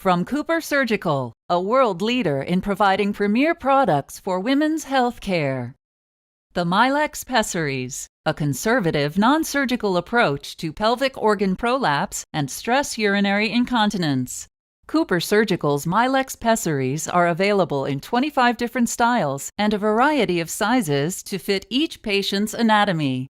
From CooperSurgical, a world leader in providing premier products for women's health care. The Milex Pessaries, a conservative, non-surgical approach to pelvic organ prolapse and stress urinary incontinence. CooperSurgical's Milex Pessaries are available in 25 different styles and a variety of sizes to fit each patient's anatomy.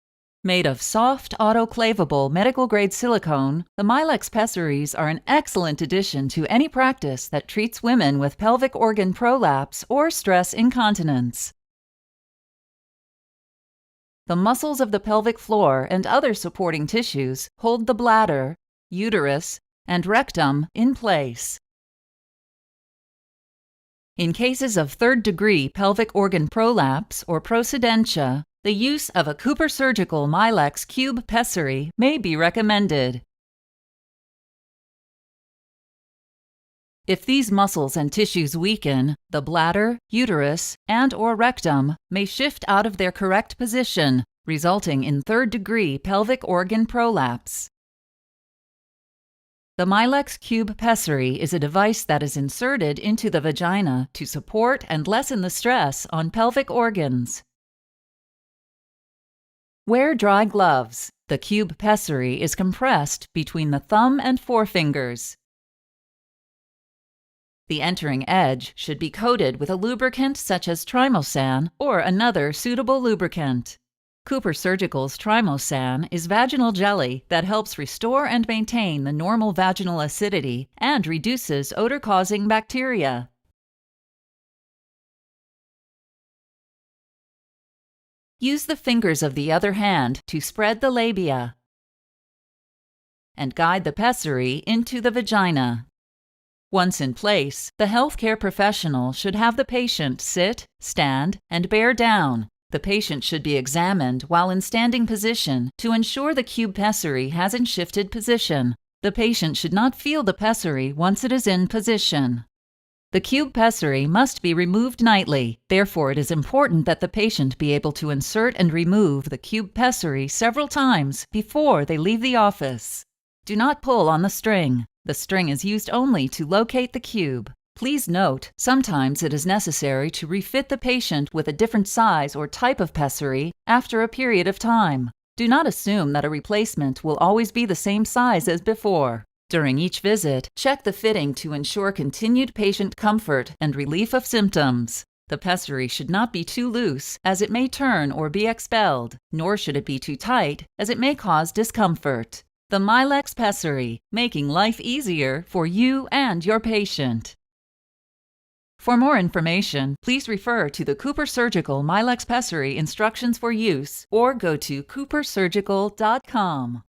Made of soft, autoclavable medical-grade silicone, the Milex Pessaries are an excellent addition to any practice that treats women with pelvic organ prolapse or stress incontinence. The muscles of the pelvic floor and other supporting tissues hold the bladder, uterus, and rectum in place. In cases of third-degree pelvic organ prolapse or prosidentia, the use of a CooperSurgical Milex Cube Pessary may be recommended. If these muscles and tissues weaken, the bladder, uterus, and/or rectum may shift out of their correct position, resulting in third-degree pelvic organ prolapse. The Milex Cube Pessary is a device that is inserted into the vagina to support and lessen the stress on pelvic organs. Wear dry gloves. The Cube Pessary is compressed between the thumb and forefingers. The entering edge should be coated with a lubricant such as Trimosan or another suitable lubricant. CooperSurgical's Trimosan is vaginal jelly that helps restore and maintain the normal vaginal acidity and reduces odor-causing bacteria. Use the fingers of the other hand to spread the labia and guide the pessary into the vagina. Once in place, the healthcare professional should have the patient sit, stand, and bear down. The patient should be examined while in standing position to ensure the cube pessary hasn't shifted position. The patient should not feel the pessary once it is in position. The cube pessary must be removed nightly. Therefore, it is important that the patient be able to insert and remove the cube pessary several times before they leave the office. Do not pull on the string. The string is used only to locate the cube. Please note, sometimes it is necessary to refit the patient with a different size or type of pessary after a period of time. Do not assume that a replacement will always be the same size as before. During each visit, check the fitting to ensure continued patient comfort and relief of symptoms. The pessary should not be too loose, as it may turn or be expelled, nor should it be too tight, as it may cause discomfort. The Milex Pessary, making life easier for you and your patient. For more information, please refer to the CooperSurgical Milex Pessary instructions for use or go to CooperSurgical.com.